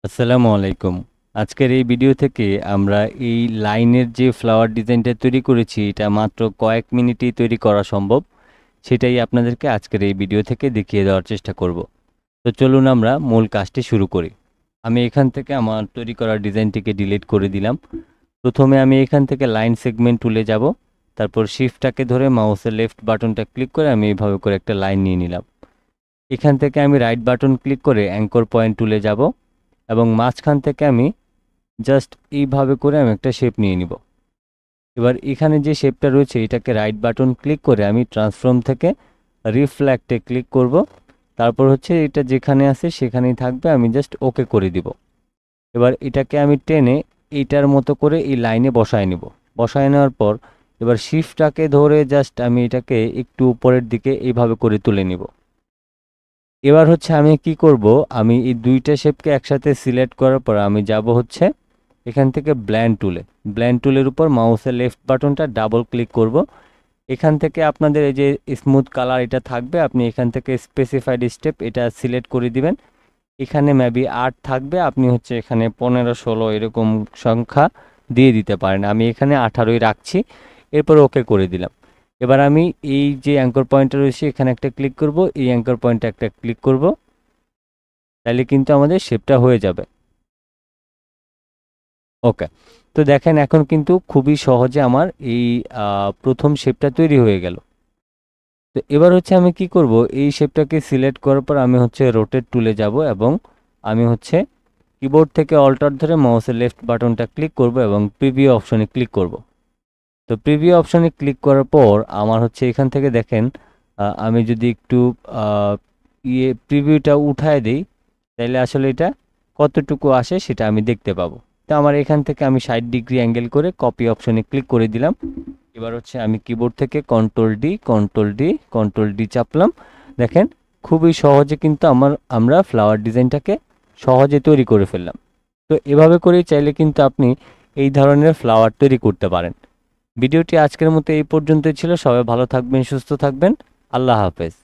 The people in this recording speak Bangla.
আসসালামু আলাইকুম। আজকের এই ভিডিও থেকে আমরা এই লাইনের যে ফ্লাওয়ার ডিজাইনটা তৈরি করেছি এটা মাত্র কয়েক মিনিটেই তৈরি করা সম্ভব। সেটাই আপনাদেরকে আজকের এই ভিডিও থেকে দেখিয়ে দেওয়ার চেষ্টা করব। তো চলুন আমরা মূল কাজটি শুরু করি। আমি এখান থেকে আমার তৈরি করা ডিজাইনটিকে ডিলিট করে দিলাম। প্রথমে আমি এখান থেকে লাইন সেগমেন্ট টুলে যাব। তারপর শিফটটাকে ধরে মাউসের লেফট বাটনটা ক্লিক করে আমি এইভাবে করে একটা লাইন নিয়ে নিলাম। এখান থেকে আমি রাইট বাটন ক্লিক করে অ্যাঙ্কর পয়েন্ট টুলে যাব এবং মাঝখান থেকে আমি জাস্ট এইভাবে করে আমি একটা শেপ নিয়ে নিব। এবার এখানে যে শেপটা রয়েছে এটাকে রাইট বাটন ক্লিক করে আমি ট্রান্সফর্ম থেকে রিফ্লেক্টে ক্লিক করব। তারপর হচ্ছে এটা যেখানে আছে সেখানেই থাকবে, আমি জাস্ট ওকে করে দিব। এবার এটাকে আমি টেনে এইটার মতো করে এই লাইনে বসায় নিব। বসায় নেওয়ার পর এবার শিফটটাকে ধরে জাস্ট আমি এটাকে একটু উপরের দিকে এইভাবে করে তুলে নিব। এবার হচ্ছে আমি কি করব, আমি এই দুইটা শেপকে একসাথে সিলেক্ট করার পর আমি যাব হচ্ছে এখান থেকে ব্লেন্ড টুলে। ব্লেন্ড টুলের উপর মাউসের লেফট বাটনটা ডাবল ক্লিক করব। এখান থেকে আপনাদের এই যে স্মুথ কালার এটা থাকবে, আপনি এখান থেকে স্পেসিফাইড স্টেপ এটা সিলেক্ট করে দিবেন। এখানে মেবি 8 থাকবে, আপনি হচ্ছে এখানে 15 16 এরকম সংখ্যা দিয়ে দিতে পারেন। আমি এখানে 18ই রাখছি, এরপর ওকে করে দিলাম। এবার আমি এই যে অ্যাঙ্কর পয়েন্টটা রয়েছে এখানে একটা ক্লিক করব, এই অ্যাঙ্কর পয়েন্টে একটা ক্লিক করব, তাহলে কিন্তু আমাদের শেপটা হয়ে যাবে। ওকে, তো দেখেন এখন কিন্তু খুবই সহজে আমার এই প্রথম শেপটা তৈরি হয়ে গেল। তো এবার হচ্ছে আমি কি করব, এই শেপটাকে সিলেক্ট করার পর আমি হচ্ছে রোটেট টুলে যাব এবং আমি হচ্ছে কিবোর্ড থেকে অল্টার ধরে মাউসের লেফট বাটনটা ক্লিক করব এবং প্রিভিউ অপশনে ক্লিক করব। তো প্রিভিউ অপশনে ক্লিক করার পর আমার হচ্ছে এখান থেকে দেখেন আমি যদি একটু প্রিভিউটা উঠায় দিই তাহলে আসলে এটা কতটুকু আসে সেটা আমি দেখতে পাবো। তো আমার এখান থেকে আমি 60 ডিগ্রি অ্যাঙ্গেল করে কপি অপশনে ক্লিক করে দিলাম। এবার হচ্ছে আমি কিবোর্ড থেকে কন্ট্রোল ডি চাপলাম। দেখেন খুবই সহজে কিন্তু আমরা ফ্লাওয়ার ডিজাইনটাকে সহজে তৈরি করে ফেললাম। তো এভাবে করেই চাইলে কিন্তু আপনি এই ধরনের ফ্লাওয়ার তৈরি করতে পারেন। ভিডিওটি আজকের মতো এই পর্যন্তই ছিল। সবাই ভালো থাকবেন, সুস্থ থাকবেন। আল্লাহ হাফেজ।